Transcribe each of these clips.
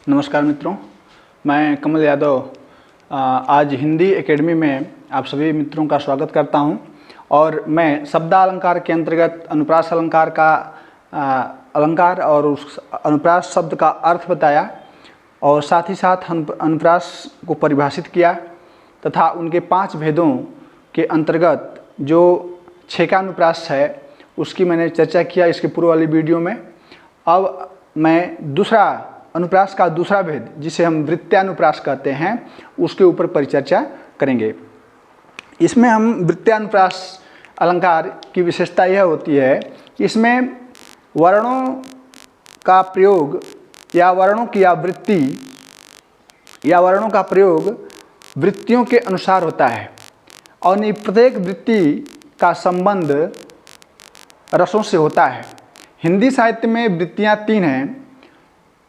नमस्कार मित्रों, मैं कमल यादव आज हिंदी एकेडमी में आप सभी मित्रों का स्वागत करता हूं। और मैं शब्दालंकार के अंतर्गत अनुप्रास अलंकार का अलंकार और उस अनुप्रास शब्द का अर्थ बताया और साथ ही साथ अनुप्रास को परिभाषित किया तथा उनके 5 भेदों के अंतर्गत जो छेकानुप्रास है उसकी मैंने चर्चा किया इसके पूर्व वाली वीडियो में। अब मैं दूसरा अनुप्रास का दूसरा भेद, जिसे हम वृत्त्यानुप्रास कहते हैं, उसके ऊपर परिचर्चा करेंगे। इसमें हम वृत्त्यानुप्रास अलंकार की विशेषता यह होती है कि इसमें वर्णों का प्रयोग या वर्णों की आवृत्ति या वर्णों का प्रयोग वृत्तियों के अनुसार होता है और प्रत्येक वृत्ति का संबंध रसों से होता है। हिंदी साहित्य में वृत्तियाँ 3 हैं।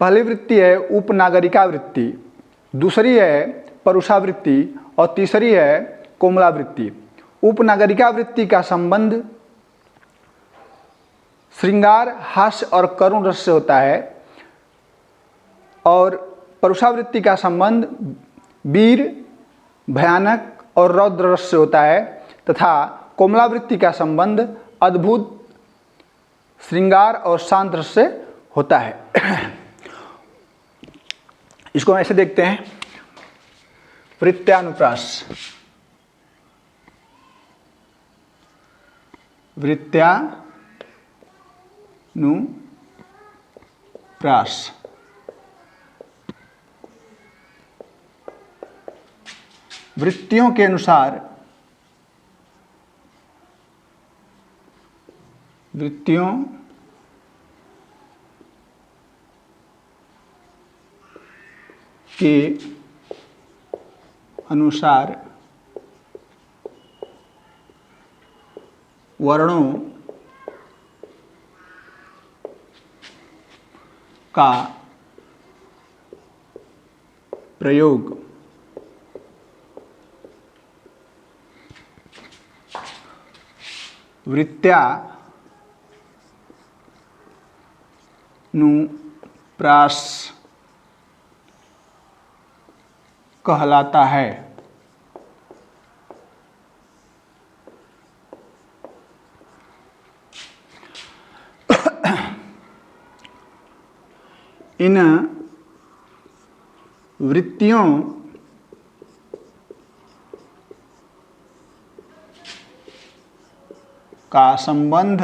पहली वृत्ति है उपनागरिका वृत्ति, दूसरी है परुषावृत्ति और तीसरी है कोमलावृत्ति। उपनागरिका वृत्ति का संबंध श्रृंगार, हास्य और करुण रस से होता है और परुषावृत्ति का संबंध वीर, भयानक और रौद्र रस से होता है तथा कोमलावृत्ति का संबंध अद्भुत, श्रृंगार और शांत रस से होता है। इसको हम ऐसे देखते हैं। वृत्त्यानुप्रास, वृत्त्यानुप्रास वृत्तियों के अनुसार वृत्तियों के अनुसार वर्णों का प्रयोग वृत्त्यानुप्रास कहलाता है। इन वृत्तियों का संबंध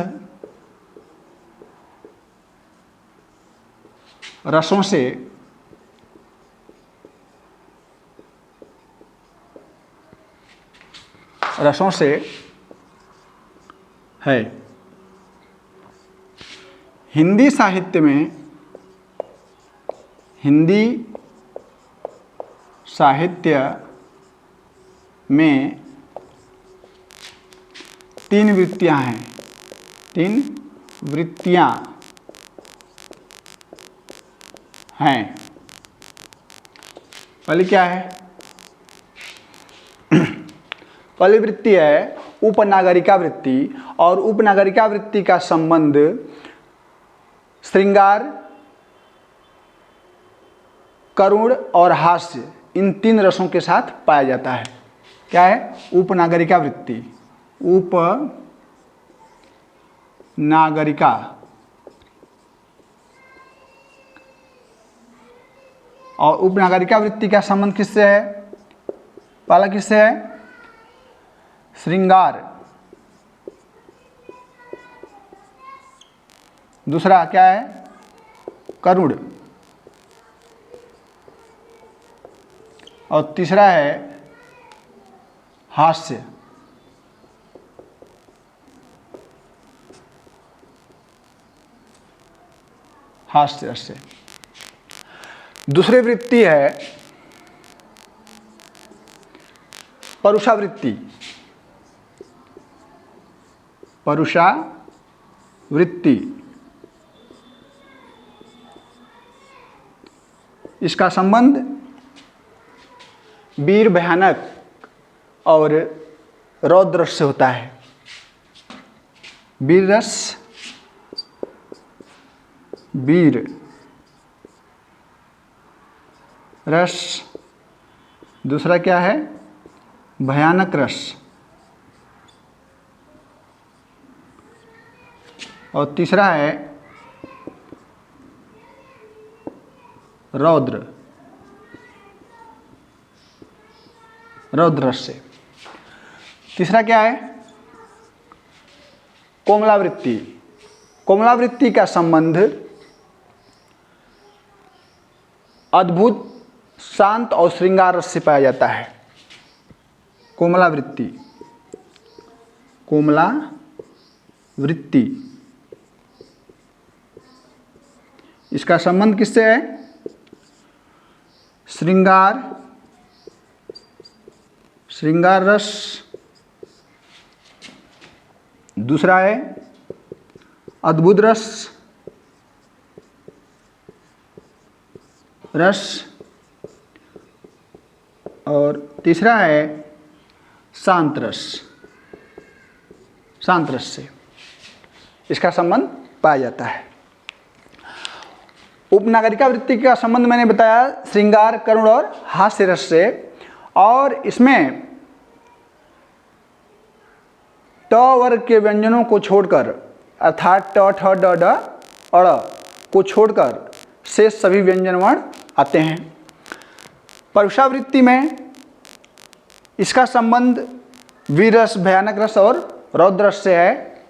रसों से है। हिंदी साहित्य में 3 वृत्तियां हैं। 3 वृत्तियां हैं। पहली क्या है? पहली वृत्ति है उपनागरिका वृत्ति और उपनागरिका वृत्ति का संबंध श्रृंगार, करुण और हास्य, इन 3 रसों के साथ पाया जाता है। क्या है? उपनागरिका वृत्ति। उपनागरिका और उपनागरिका वृत्ति का संबंध किससे है? पहला किससे है? श्रृंगार। दूसरा क्या है? करुण। और तीसरा है हास्य। हास्य रस से। दूसरी वृत्ति है परुषावृत्ति। परुषावृत्ति इसका संबंध वीर, भयानक और रौद्र रस से होता है। वीर रस, वीर रस। दूसरा क्या है? भयानक रस। और तीसरा है रौद्र, रौद्र रस से। तीसरा क्या है? कोमलावृत्ति। कोमलावृत्ति का संबंध अद्भुत, शांत और श्रृंगार रस से पाया जाता है। कोमलावृत्ति, कोमलावृत्ति, इसका संबंध किससे है? श्रृंगार, श्रृंगार रस। दूसरा है अद्भुत रस, रस। और तीसरा है शांत रस, शांत रस से इसका संबंध पाया जाता है। उपनागरिका वृत्ति का संबंध मैंने बताया श्रृंगार, करुण और हास्य रस से। और इसमें ट वर्ग के व्यंजनों को छोड़कर, अर्थात ट, ठ, ड, ढ, अड़ को छोड़कर शेष सभी व्यंजन वर्ण आते हैं। परुषावृत्ति में इसका संबंध वीर रस, भयानक रस और रौद्र रस से है।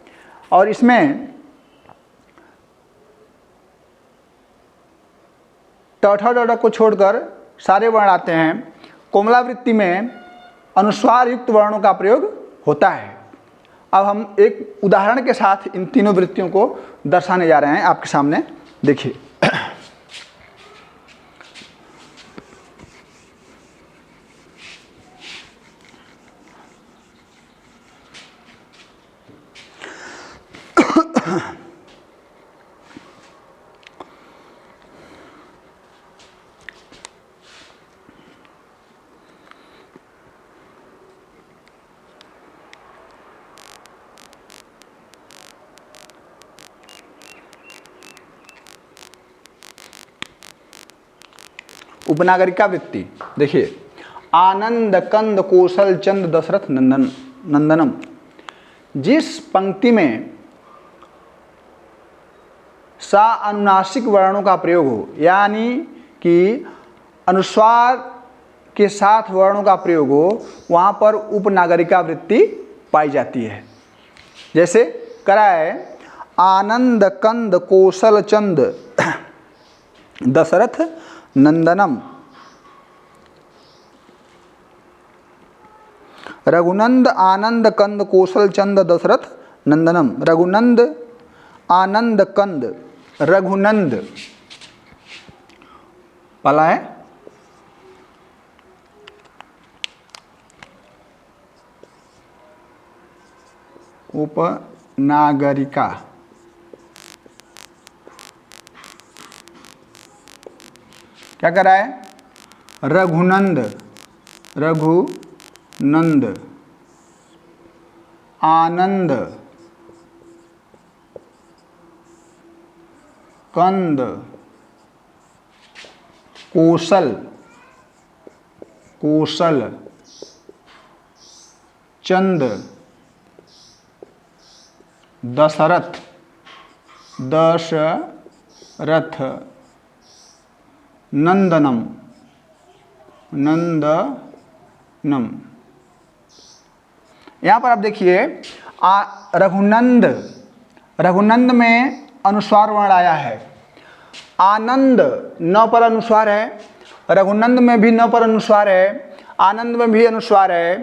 और इसमें ट, ठ, ड, ढ को छोड़कर सारे वर्ण आते हैं। कोमलावृत्ति में अनुस्वार युक्त वर्णों का प्रयोग होता है। अब हम एक उदाहरण के साथ इन तीनों वृत्तियों को दर्शाने जा रहे हैं आपके सामने। देखिए, उपनागरिका वृत्ति देखिए, आनंद कंद कौशल चंद दशरथ नंदनम। जिस पंक्ति में सा अनुनासिक वर्णों का प्रयोग हो, यानी कि अनुस्वार के साथ वर्णों का प्रयोग हो, वहाँ पर उपनागरिका वृत्ति पाई जाती है। जैसे करा है आनंद कंद कौशल चंद दशरथ नंदनम, रघुनंद आनंद कंद कौशल चंद दशरथ नंदनम। रघुनंद आनंद कंद, रघुनंद पहला है, उपनागरिका। क्या करा है? रघुनंद, रघुनंद आनंद कंद कौशल, कौशल चंद दशरथ, दशरथ नंदनम, नंदनम। यहाँ पर आप देखिए रघुनंद, रघुनंद में अनुस्वार वर्ण आया है। आनंद न पर अनुस्वार है, रघुनंद में भी न पर अनुस्वार है, आनंद में भी अनुस्वार है,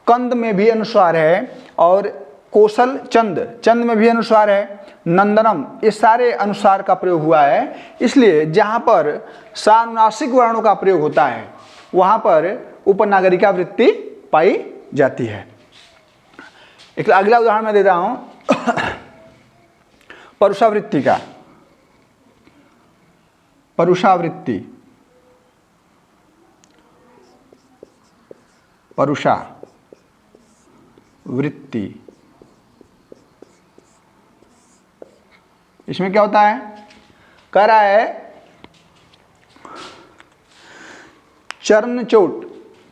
कंद में भी अनुस्वार है, और कौशल चंद, चंद में भी अनुस्वार है, नंदनम, ये सारे अनुस्वार का प्रयोग हुआ है। इसलिए जहाँ पर सानुनासिक वर्णों का प्रयोग होता है वहाँ पर उपनागरिका वृत्ति पाई जाती है। एक अगला उदाहरण मैं दे रहा हूँ परुषावृत्ति का। परुषावृत्ति, परुषा वृत्ति, इसमें क्या होता है? कह रहा है चरण चोट,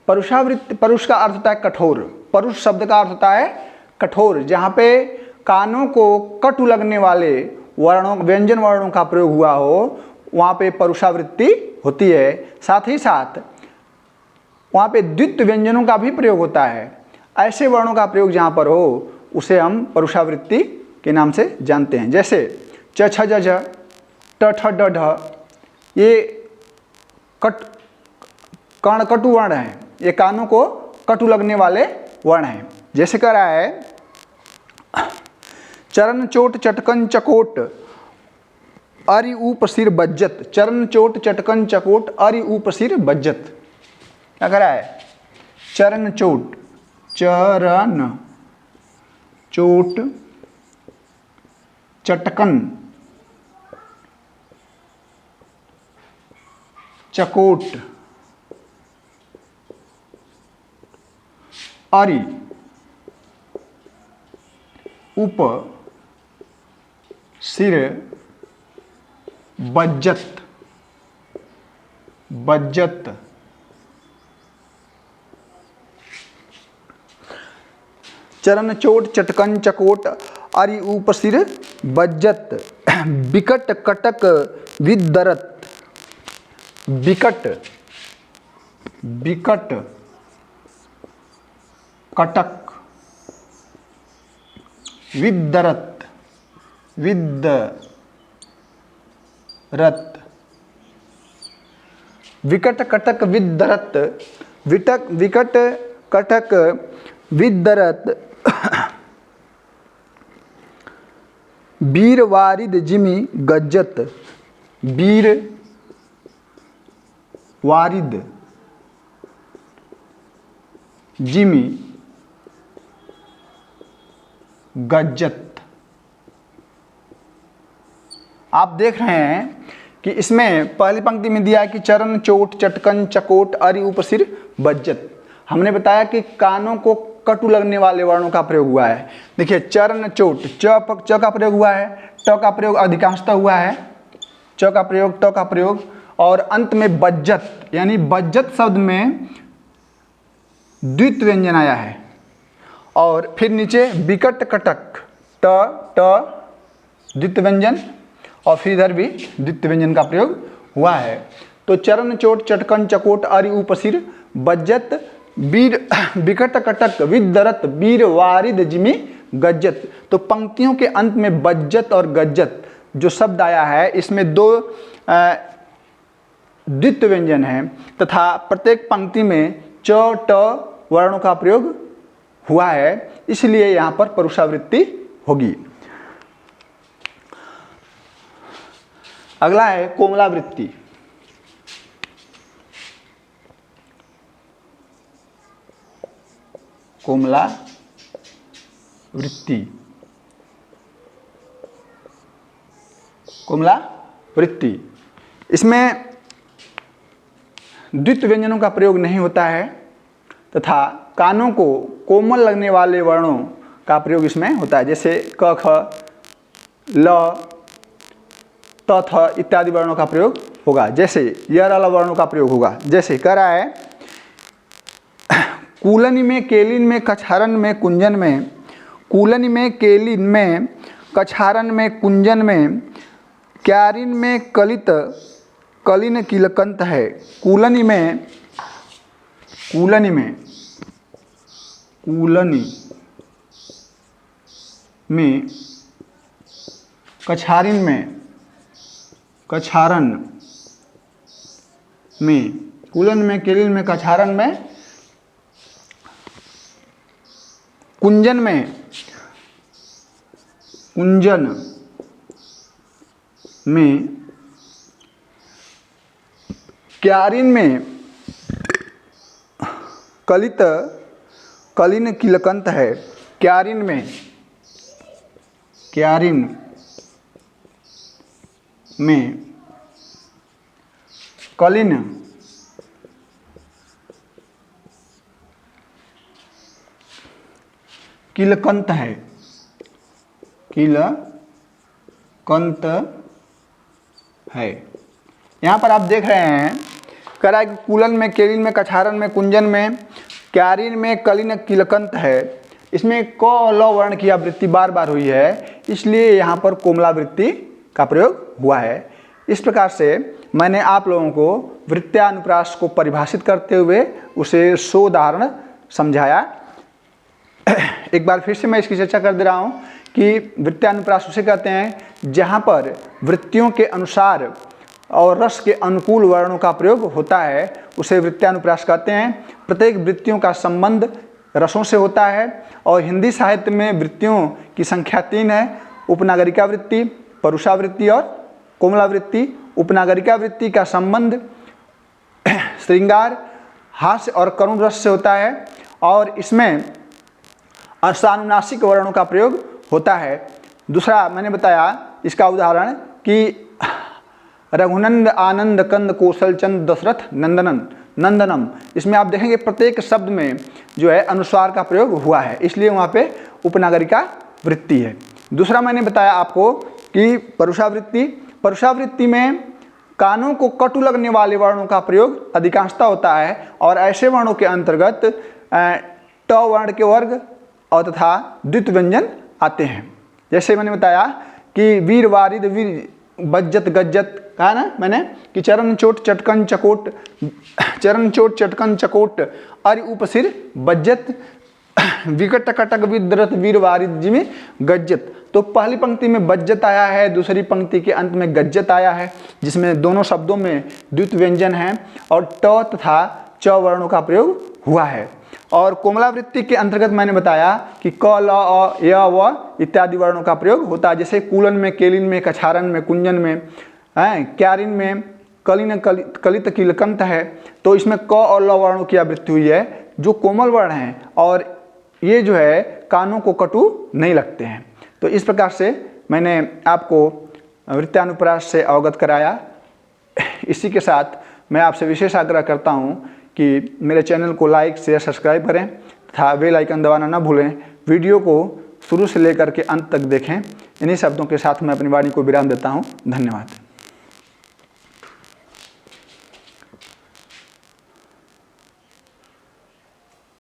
परुषावृत्ति, परुष का अर्थ होता है कठोर, परुष शब्द का अर्थ होता है कठोर, जहाँ पे कानों को कटु लगने वाले वर्णों, व्यंजन वर्णों का प्रयोग हुआ हो, वहाँ पे परुषावृत्ति होती है। साथ ही साथ वहाँ पे द्वित्व व्यंजनों का भी प्रयोग होता है। ऐसे वर्णों का प्रयोग जहाँ पर हो उसे हम परुषावृत्ति के नाम से जानते हैं। जैसे च छ ज झ, ट ठ ड ढ, ये कर्ण कटु वर्ण हैं, ये कानों को कटु लगने वाले वर्ण हैं। जैसे कह रहा है चरण चोट चटकन चकोट अरि ऊप सिर बज्जत, चरण चोट चटकन चकोट अरि ऊप सिर बज्जत। क्या कह रहा है? चरण चोट, चरण चोट चटकन चकोट अरि उप सिर बज्जत, बज्जत। चरण चोट चटकन चकोट अरि ऊप सिर बज्जत, बिकट कटक विदरत, बिकट, बिकट कटक विदरत, विदरत, विकट कटक विदरत, विकट कटक विदरत, वीर वारिद जिमि गज्जत, वीर वारिद जिमि गज्जत। आप देख रहे हैं कि इसमें पहली पंक्ति में दिया है कि चरण चोट चटकन चकोट अरि ऊप सिर बज्जत। हमने बताया कि कानों को कटु लगने वाले वर्णों का प्रयोग हुआ है। देखिए चरण चोट, च का प्रयोग हुआ है, ट का प्रयोग अधिकांशतः हुआ है, च का प्रयोग, ट का प्रयोग, और अंत में बज्जत, यानी बज्जत शब्द में द्वित्व व्यंजन आया है। और फिर नीचे विकट कटक, ट द्वित्व व्यंजन, और फिर इधर भी द्वित्व व्यंजन का प्रयोग हुआ है। तो चरण चोट चटकन चकोट अरि ऊप सिर बज्जत, वीर विकट कटक विदरत, वीर वारिद जिमि गज्जत। तो पंक्तियों के अंत में बज्जत और गज्जत जो शब्द आया है, इसमें दो द्वित्व व्यंजन है तथा प्रत्येक पंक्ति में च ट वर्णों का प्रयोग हुआ है, इसलिए यहाँ पर परुषावृत्ति होगी। अगला है कोमलावृत्ति। कोमलावृत्ति, कोमलावृत्ति, इसमें द्वित्व व्यंजनों का प्रयोग नहीं होता है तथा कानों को कोमल लगने वाले वर्णों का प्रयोग इसमें होता है। जैसे क ख ल त थ इत्यादि वर्णों का प्रयोग होगा, जैसे य र ल वर्णों का प्रयोग होगा। जैसे कह रहा है कूलनी में केलिन में कछारन में कुंजन में, कूलनी में केलिन में कछारन में कुंजन में, क्यारिन में कलित कलिन किलकंत है। कूलनी में, कूलनी में, कूलनी में, कछारिन में, कछारन में, कूलन में केलिन में कछारन में, कुंजन में, कुंजन में, क्यारिन में कलित कलिन किलकंत है। क्यारिन में, क्यारिन में कलिन किलकंत है, किलकंत है। यहाँ पर आप देख रहे हैं कह रहा है कि कूलन में, केलिन में, कछारन में, कुंजन में, क्यारिन में, कलिन किलकंत है। इसमें क और ल वर्ण की आवृत्ति बार बार हुई है, इसलिए यहाँ पर कोमलावृत्ति का प्रयोग हुआ है। इस प्रकार से मैंने आप लोगों को वृत्त्यानुप्रास को परिभाषित करते हुए उसे 100 उदाहरण समझाया। एक बार फिर से मैं इसकी चर्चा कर दे रहा हूँ कि वृत्त्यानुप्रास उसे कहते हैं जहाँ पर वृत्तियों के अनुसार और रस के अनुकूल वर्णों का प्रयोग होता है, उसे वृत्त्यानुप्रास कहते हैं। प्रत्येक वृत्तियों का संबंध रसों से होता है और हिंदी साहित्य में वृत्तियों की संख्या 3 है: उपनागरिका वृत्ति, परुषावृत्ति और कोमलावृत्ति। उपनागरिका वृत्ति का संबंध श्रृंगार, हास्य और करुण रस से होता है और इसमें असानुनासिक वर्णों का प्रयोग होता है। दूसरा मैंने बताया इसका उदाहरण कि रघुनंद, आनंद, कंद, कौशल, चंद, दशरथ, नंदनम। इसमें आप देखेंगे प्रत्येक शब्द में जो है अनुस्वार का प्रयोग हुआ है, इसलिए वहाँ पे उपनागरिका वृत्ति है। दूसरा मैंने बताया आपको कि परुषावृत्ति में कानों को कटु लगने वाले वर्णों का प्रयोग अधिकांशतः होता है और ऐसे वर्णों के अंतर्गत ट वर्ण के वर्ग और तथा द्वित व्यंजन आते हैं। जैसे मैंने बताया कि वीर, वारिद, वीर, बज्जत, गज्जत कहा ना मैंने कि चरण चोट चटकन चकोट, चरण चोट चटकन चकोट, अरि उपसिर बज्जत, विकट कटक विद्रत, वीर, वारिद जी में गज्जत। तो पहली पंक्ति में बज्जत आया है, दूसरी पंक्ति के अंत में गज्जत आया है, जिसमें दोनों शब्दों में द्वित व्यंजन है और ट तथा च वर्णों का प्रयोग हुआ है। और कोमलावृत्ति के अंतर्गत मैंने बताया कि क, ल, अ, य, व इत्यादि वर्णों का प्रयोग होता है। जैसे कूलन में, केलिन में, कछारन में, कुंजन में, क्यारिन में, कलिन कलित किलकंत है। तो इसमें क और ल वर्णों की आवृत्ति हुई है जो कोमल वर्ण हैं और ये जो है कानों को कटु नहीं लगते हैं। तो इस प्रकार से मैंने आपको वृत्त्यानुप्रास से अवगत कराया। इसी के साथ मैं आपसे विशेष आग्रह करता हूँ कि मेरे चैनल को लाइक, शेयर, सब्सक्राइब करें तथा बेल आइकन दबाना न भूलें। वीडियो को शुरू से लेकर के अंत तक देखें। इन्हीं शब्दों के साथ मैं अपनी वाणी को विराम देता हूँ। धन्यवाद।